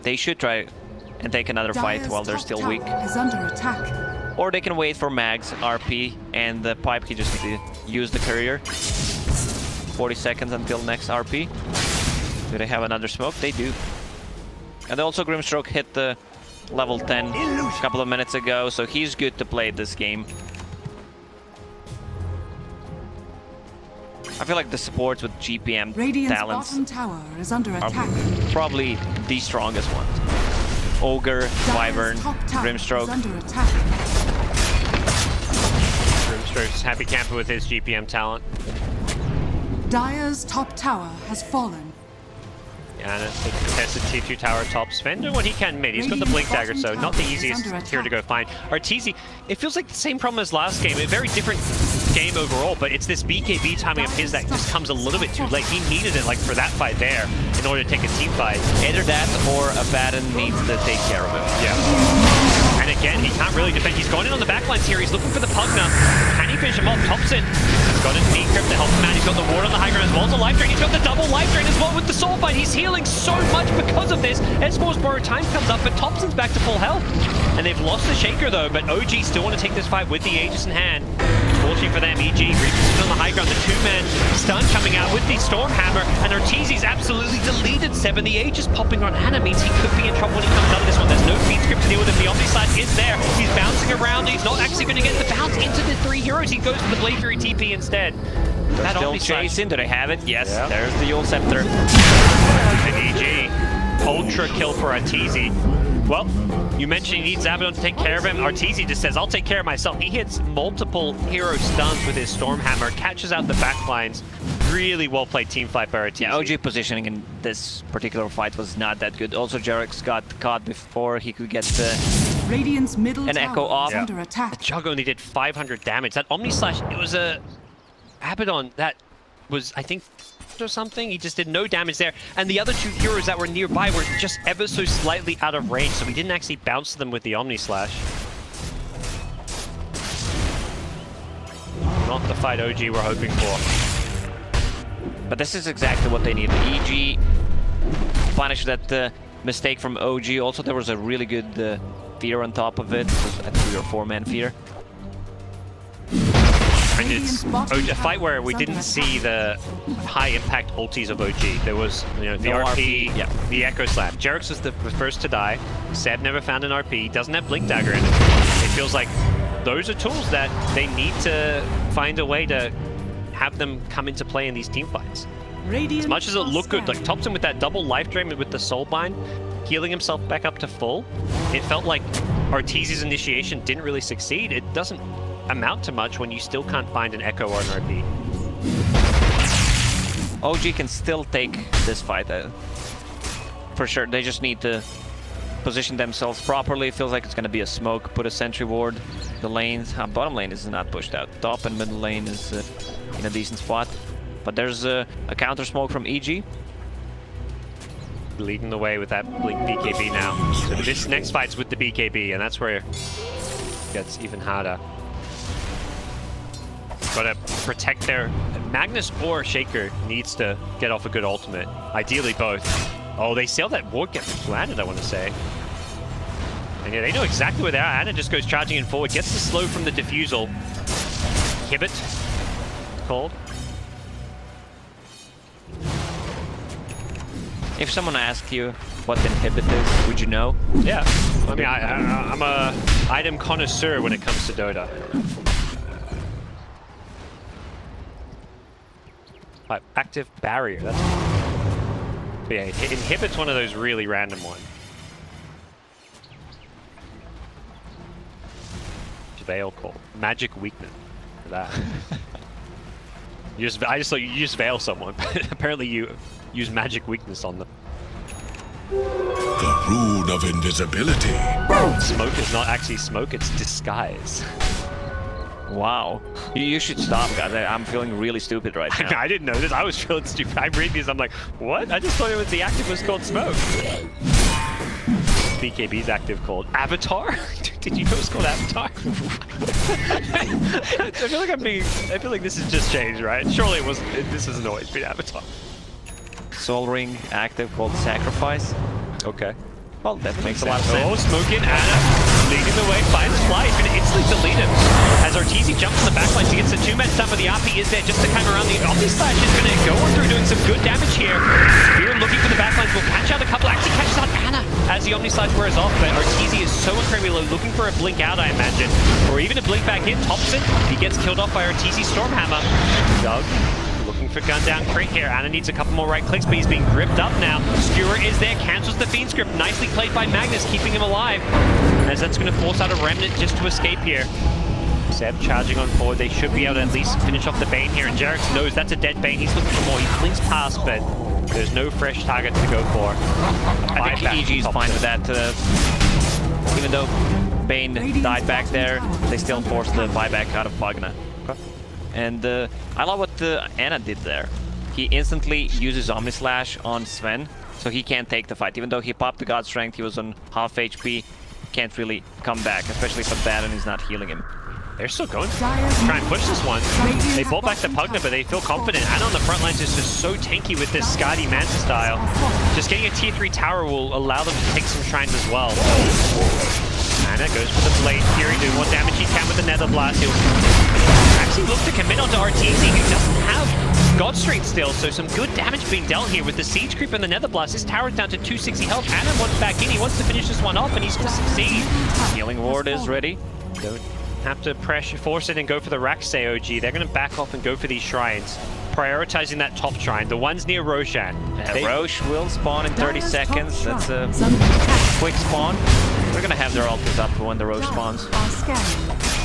They should try and take another fight while they're still weak. Is under attack. Or they can wait for Mag's RP, and the Pipe can just use the courier. 40 seconds until next RP. Do they have another smoke? They do. And also Grimstroke hit the level 10 a couple of minutes ago, so he's good to play this game. I feel like the supports with GPM Radiant's talents bottom tower is under attack. probably the strongest ones. Ogre, Wyvern, Grimstroke. Under attack. Grimstroke's happy camper with his GPM talent. Dire's top tower has fallen. And it's the contested T2 tower top. Sven doing what he can mid. He's got the Blink Dagger, so not the easiest here to go find. Arteezy, it feels like the same problem as last game. A very different game overall, but it's this BKB timing of his that just comes a little bit too late. He needed it like for that fight there in order to take a team fight. Either that or Abaddon needs to take care of him. Yeah. And again, he can't really defend. He's going in on the backlines here. He's looking for the Pugna. Can he finish him off? Thompson. He's got his decrypt to help him out. He's got the ward on the high ground as well as a life drain. He's got the double life drain as well with the soul fight. He's healing so much because of this. S4's borrowed time comes up, but Thompson's back to full health. And they've lost the Shaker though, but OG still want to take this fight with the Aegis in hand. Fortunately for them, EG repositioned on the high ground. The 2-man stun coming out with the Stormhammer, and Arteezy's absolutely deleted 7. The Aegis popping on Ana means he could be in trouble when he comes out of this one. There's no feed script to deal with him. The Omni Slash is there. He's bouncing around. He's not actually going to get the bounce into the 3 heroes. He goes for the Blade Fury TP instead. They're still chasing. Do they have it? Yes. Yeah. There's the Yule Scepter. And EG. Ultra kill for Arteezy. Well, you mentioned he needs Abaddon to take care of him. Arteezy just says, I'll take care of myself. He hits multiple hero stuns with his Stormhammer, catches out the backlines. Really well played team fight by Arteezy. Yeah, OG positioning in this particular fight was not that good. Also, Jarex got caught before he could get Radiant's middle an Echo off. is under attack. The Jug only did 500 damage. That Omni Slash, it was a Abaddon that was, I think, or something. He just did no damage there. And the other 2 heroes that were nearby were just ever so slightly out of range, so we didn't actually bounce them with the Omni Slash. Not the fight OG were hoping for. But this is exactly what they need. EG punished that mistake from OG. Also, there was a really good fear on top of it. It was a 3 or 4-man fear. And it's a fight where we didn't see the high impact ultis of OG. There was, you know, the no RP, yeah. the Echo Slap. Jarex was the first to die. Seb never found an RP. Doesn't have Blink Dagger in it. It feels like those are tools that they need to find a way to have them come into play in these team fights. As much as it looked good, like Thompson with that double life drain with the Soulbind, healing himself back up to full, it felt like Arteezy's initiation didn't really succeed. It doesn't amount to much when you still can't find an Echo or an RP. OG can still take this fight. For sure, they just need to position themselves properly. It feels like it's going to be a smoke, put a sentry ward. The lanes, bottom lane is not pushed out. Top and middle lane is in a decent spot. But there's a counter smoke from EG. Leading the way with that Blink BKB now. So this next fight's with the BKB, and that's where it gets even harder. Gotta protect their... Magnus or Shaker needs to get off a good ultimate. Ideally both. Oh, they sail that ward get planted, I want to say. And yeah, they know exactly where they are. Anna just goes charging in forward, gets the slow from the defusal. Inhibit called. If someone asked you what the inhibit is, would you know? Yeah. I mean, I'm a item connoisseur when it comes to Dota. Active barrier. That's. But yeah, inhibit's one of those really random ones. Veil call. Magic weakness. For that. I just thought you just veil someone. Apparently you use magic weakness on them. The rune of invisibility. Smoke is not actually smoke, it's disguise. Wow. You should stop, guys. I'm feeling really stupid right now. I didn't know this. I was feeling stupid. I'm reading these. I'm like, what? I just thought it was the active was called smoke. BKB's active called Avatar? Did you know it's called Avatar? I feel like this has just changed, right? Surely it was. This hasn't always been Avatar. Soul Ring active called Sacrifice. Okay. Well, that makes a lot of sense. Oh, smoking Anna leading the way, finds Fly. He's going to instantly delete him. As Arteezy jumps in the backline, he gets the 2-man stun, but the RP is there just to come around. The Omni Slash is going to go on through doing some good damage here. Spear looking for the backlines, will catch out a couple. Actually catches out Anna as the Omni Slash wears off, but Arteezy is so incredibly low, looking for a blink out, I imagine. Or even a blink back in. Thompson, he gets killed off by Arteezy Stormhammer. Doug. Looking for gun down crit here. Anna needs a couple more right clicks, but he's being gripped up now. Skewer is there, cancels the Fiend's grip. Nicely played by Magnus, keeping him alive. As that's going to force out a Remnant just to escape here. Seb charging on forward. They should be able to at least finish off the Bane here. And Jarek knows that's a dead Bane. He's looking for more. He blinks past, but there's no fresh targets to go for. I think EG is fine with that. Even though Bane died back there, they still forced the buyback out of Pagna. And I love what Anna did there. He instantly uses Omni Slash on Sven, so he can't take the fight. Even though he popped the God Strength, he was on half HP, can't really come back, especially if Abaddon is not healing him. They're still going to try and push this one. They bought back the Pugna, but they feel confident. And on the front lines is just so tanky with this Skadi Manta style. Just getting a tier 3 tower will allow them to take some shrines as well. Anna goes for the Blade Fury, doing what damage he can with the Nether Blast. He'll actually look to commit onto Arteezy, who doesn't have God Strength still, so some good damage being dealt here with the Siege Creep and the Nether Blast. His tower's down to 260 health. Anna wants back in, he wants to finish this one off, and he's going to succeed. Healing Ward is ready. Don't have to force it and go for the Raxay OG. They're going to back off and go for these shrines, prioritizing that top shrine, the ones near Roshan. Roche will spawn in 30 seconds. That's a quick spawn. They're going to have their ultis up when the Roche spawns.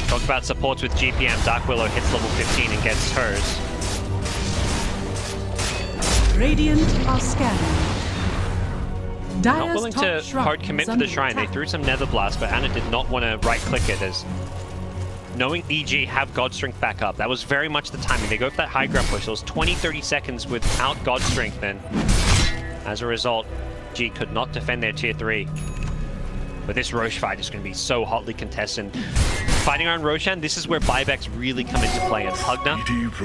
Talk about supports with GPM. Dark Willow hits level 15 and gets hers. Radiant are scanning. Not willing to hard commit to the shrine. They threw some Nether Blast, but Anna did not want to right-click it, as knowing EG have God Strength back up. That was very much the timing. They go for that high ground push. Those 20-30 seconds without God Strength then. As a result, G could not defend their tier 3. But this Roche fight is going to be so hotly contested. Fighting around Roshan, this is where buybacks really come into play. And Pugna,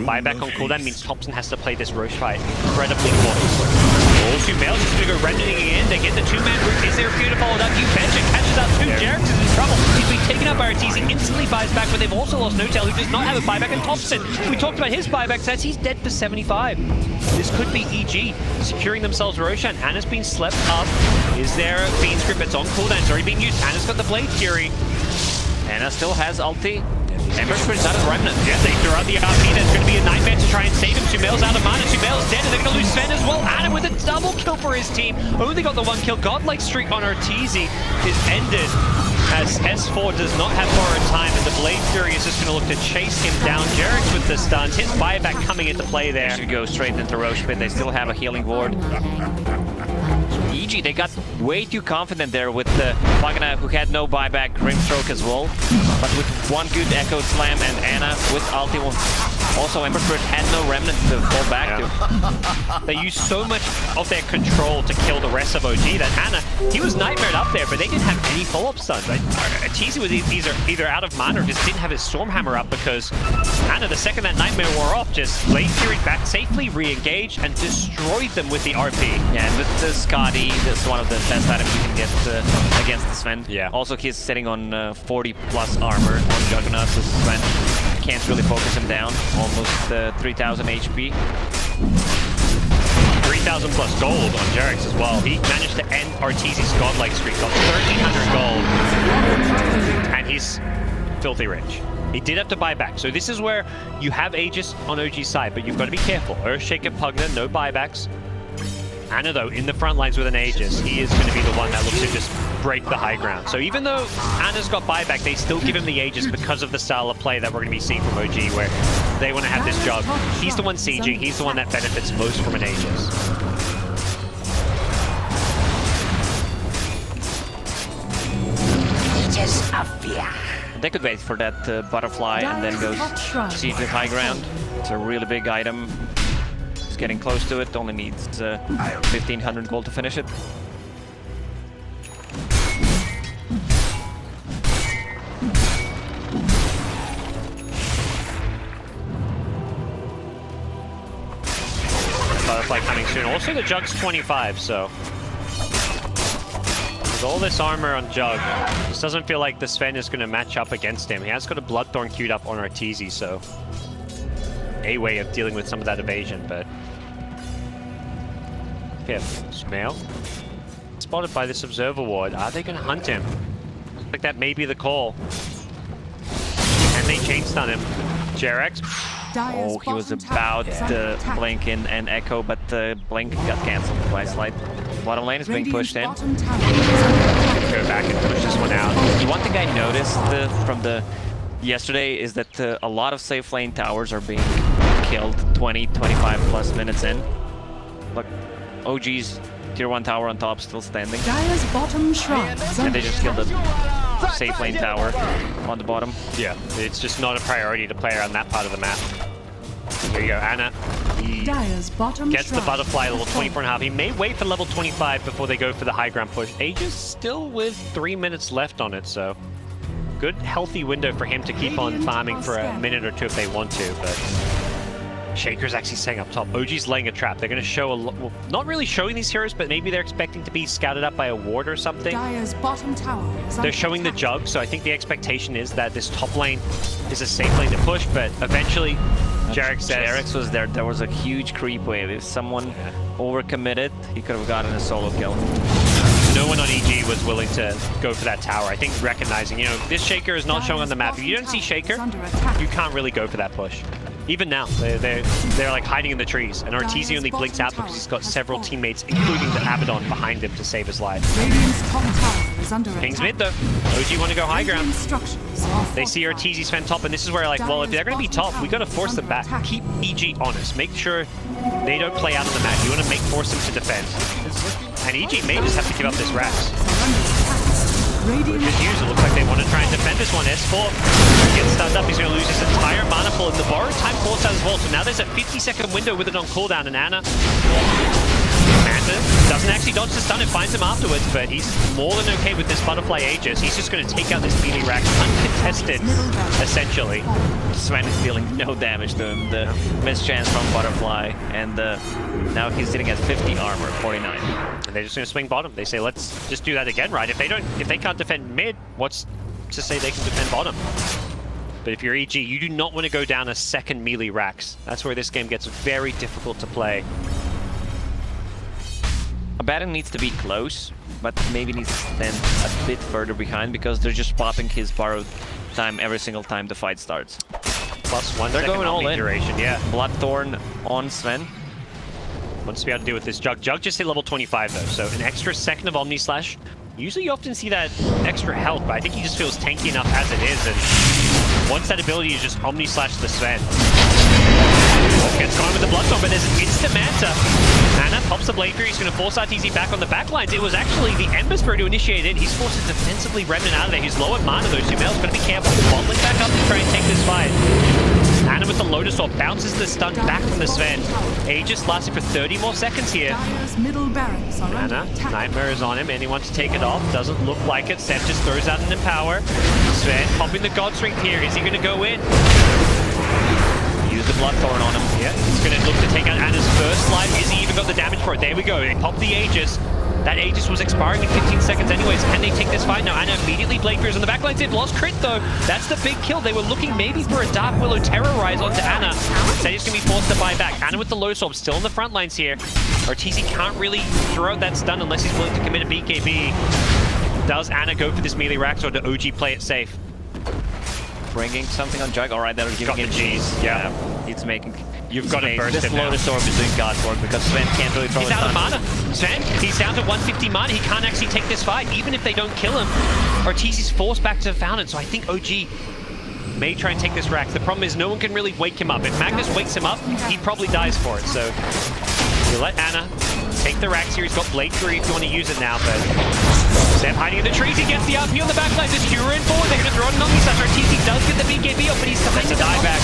buyback on cooldown means Thompson has to play this Roche fight incredibly close. All two males just going to go rendeting in. They get the 2-man route. Is there a few to follow up? You betcha. Catches out 2. Jarek is in trouble. He's been taken out by Arteezy. Instantly buys back, but they've also lost No-Tail, who does not have a buyback. And Thompson, we talked about his buyback stats. He's dead for 75. This could be EG securing themselves Roshan. Anna's been slept up. Is there a Fiend's Grip? It's on cooldown. It's already being used. Anna's got the Blade Fury. Anna still has ulti. Ember Sprint's out of Remnant. Yeah, they throw out the RP. That's going to be a nightmare to try and save him. Sumail's out of mana. Sumail's dead, and they're going to lose Sven as well. Anna with a double kill for his team. Only got the 1 kill. Godlike streak on Arteezy is ended, as S4 does not have borrowed time, and the Blade Fury is just going to look to chase him down. Jarek's with the stuns. His buyback coming into play there. They should go straight into Roche Pit. They still have a healing ward. EG, they got way too confident there with the Pagna, who had no buyback, Grimstroke as well. But with one good Echo Slam and Anna with ulti, Also, Ember Spirit had no remnant to fall back to. They used so much of their control to kill the rest of OG that Ana, he was nightmared up there, but they didn't have any follow-up stuns. Teasy was either out of mana or just didn't have his Stormhammer up because Ana, the second that Nightmare wore off, just laid Fury back safely, re-engaged, and destroyed them with the RP. Yeah, and with the Scotty, that's one of the best items you can get against the Sven. Yeah. Also, he's sitting on 40 plus armor on Juggernaut, so Sven can't really focus him down. Almost 3,000 HP. 3,000 plus gold on Jarex as well. He managed to end Arteezy's godlike streak on 1,300 gold. And he's filthy rich. He did have to buy back. So this is where you have Aegis on OG's side, but you've got to be careful. Earthshaker, Pugna, no buybacks. Ana, though, in the front lines with an Aegis, he is going to be the one that looks to just break the high ground. So even though Ana's got buyback, they still give him the Aegis because of the style of play that we're going to be seeing from OG, where they want to have this job. He's the one sieging. He's the one that benefits most from an Aegis. Aegis of fear. They could wait for that butterfly and then go siege with high ground. It's a really big item. It's getting close to it. Only needs 1,500 gold to finish it. Butterfly coming soon. Also, the Jug's 25, so with all this armor on Jug, this doesn't feel like the Sven is going to match up against him. He has got a Bloodthorn queued up on Arteezy, so a way of dealing with some of that evasion, but yeah, Smail spotted by this Observer Ward. Are they going to hunt him? Looks like that may be the call. And they chain stun him. Jarex. Oh, he was about to blink in and echo, but the blink got cancelled by Slide. Bottom lane is being pushed in. Go back and push this one out. One thing I noticed from the yesterday is that a lot of safe lane towers are being killed 20, 25 plus minutes in. Look, OG's tier 1 tower on top still standing. Dire's bottom shrine. And they just killed the safe lane tower on the bottom. Yeah, it's just not a priority to play around that part of the map. Here you go, Ana. He Dire's bottom gets the shrine. butterfly level 24.5. He may wait for level 25 before they go for the high ground push. Aegis still with 3 minutes left on it, so good healthy window for him to keep on farming for a minute or two if they want to, but Shaker's actually staying up top. OG's laying a trap. They're going to show well, not really showing these heroes, but maybe they're expecting to be scouted up by a ward or something. Dire's bottom tower is They're showing the Jug, so I think the expectation is that this top lane is a safe lane to push, but eventually Jarex says... Jarex was there. There was a huge creep wave. If someone overcommitted, he could have gotten a solo kill. No one on EG was willing to go for that tower. I think recognizing, you know, this Shaker is not showing on the map. If you don't see Shaker, you can't really go for that push. Even now, they're like hiding in the trees, and Arteezy only blinks out because he's got several teammates, including the Abaddon, behind him to save his life. Radiant's top tower is under King's attack. mid though. OG want to go high ground. They see Arteezy Arteezy spend top, and this is where like, well, if they're going to be top, we got to force them back. Keep EG honest. Make sure they don't play out of the map. You want to force them to defend. And EG may just have to give up this Rax. Good news, it looks like they want to try and defend this one. S4 gets stunned up, he's going to lose his entire mana pool, and the borrowed time force out as well. So now there's a 50-second window with it on cooldown, and Ana doesn't actually dodge the stun, it finds him afterwards, but he's more than okay with this butterfly Aegis. He's just going to take out this melee rack uncontested, essentially. Sven is dealing no damage to him. The mischance from butterfly, and now he's sitting at 50 armor, 49. And they're just going to swing bottom. They say, let's just do that again, right? If they can't defend mid, what's to say they can defend bottom? But if you're EG, you do not want to go down a second melee Rax. That's where this game gets very difficult to play. Abaddon needs to be close, but maybe needs to stand a bit further behind because they're just popping his borrowed time every single time the fight starts. Plus 1 They're second going all in. duration, yeah. Bloodthorn on Sven. Wants to be able to deal with this Jug. Jug just hit level 25 though, so an extra second of Omni Slash. Usually you often see that extra health, but I think he just feels tanky enough as it is, and once that ability is just Omni Slash the Sven. Gets going with the Bloodthorn, but there's an instant Manta. Ana pops the Blade Fury, he's going to force Arteezy back on the backlines. It was actually the Ember Spirit who initiated it. He's forced to defensively Remnant out of there. He's low at mana, those two males. Got to be careful. Bottling back up to try and take this fight. Anna with the Lotus Orb bounces the stun back from the Sven. Aegis lasting for 30 more seconds here. Dire's middle barracks are under Anna, attack. Nightmare is on him. Anyone to take it off? Doesn't look like it. Seth just throws out an Empower. Sven popping the God Strength here. Is he going to go in? Use the Bloodthorn on him. Yeah, he's going to look to take out Anna's first life. Is he even got the damage for it? There we go. They popped the Aegis. That Aegis was expiring in 15 seconds anyways. Can they take this fight now? Anna immediately Blade Fears on the backline. They've lost crit though. That's the big kill. They were looking maybe for a Dark Willow Terrorize onto Anna. Instead he's going to be forced to buy back. Anna with the Lotus Orb still on the front lines here. Arteezy can't really throw out that stun unless he's willing to commit a BKB. Does Anna go for this melee Rax or do OG play it safe? Bringing something on Jug. Alright, they're giving Got it the Gs. Yeah. It's making... You've got to space. burst This him now. Lotus Orb is doing God's work because Sven can't really throw He's his out of stun. mana. Sven, he's down to 150 mana. He can't actually take this fight, even if they don't kill him. Ortiz forced back to the Fountain, so I think OG may try and take this Rax. The problem is no one can really wake him up. If Magnus wakes him up, he probably dies for it. So you let Anna take the Rax here. He's got Blade Fury if you want to use it now, but Sam hiding in the trees. He gets the RP on the backline. This Hero in forward. They're going to throw it on these sides. Arteezy does get the BKB up, but he's dying to dieback.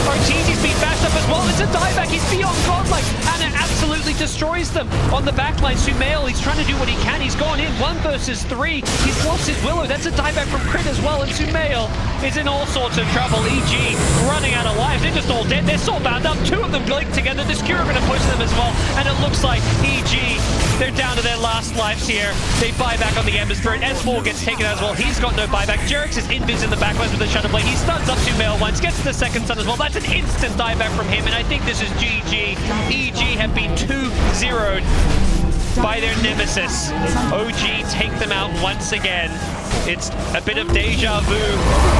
Arteezy's being bashed up as well. It's a dieback. He's beyond godlike. Anna absolutely destroys them on the backline. Sumail, he's trying to do what he can. He's gone in 1 versus 3. He's lost his Willow. That's a dieback from Crit as well. And Sumail is in all sorts of trouble. EG running out of lives. They're just all dead. They're so bound up. 2 of them linked together. The Skewer are going to push them as well. And it looks like EG, they're down to their last lives here. They buy back on the Ember Spirit. S4 gets taken out as well. He's got no buyback. Jerix is invis in the backlines with the Shadow Blade. He stuns up Sumail once, gets the second stun as well. That's an instant dieback from him, and I think this is GG. EG have been 2-0'd by their nemesis. OG take them out once again. It's a bit of deja vu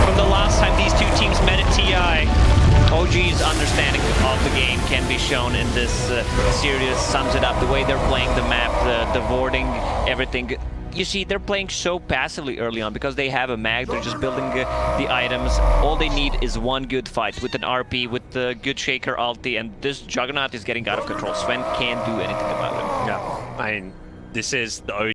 from the last time these two teams met at TI. OG's understanding of the game can be shown in this series. Sums it up, the way they're playing the map, the warding, everything. You see, they're playing so passively early on because they have a mag. They're just building the items. All they need is one good fight with an RP, with the good Shaker ulti, and this Juggernaut is getting out of control. Sven can't do anything about it. Yeah, I mean, this is the OG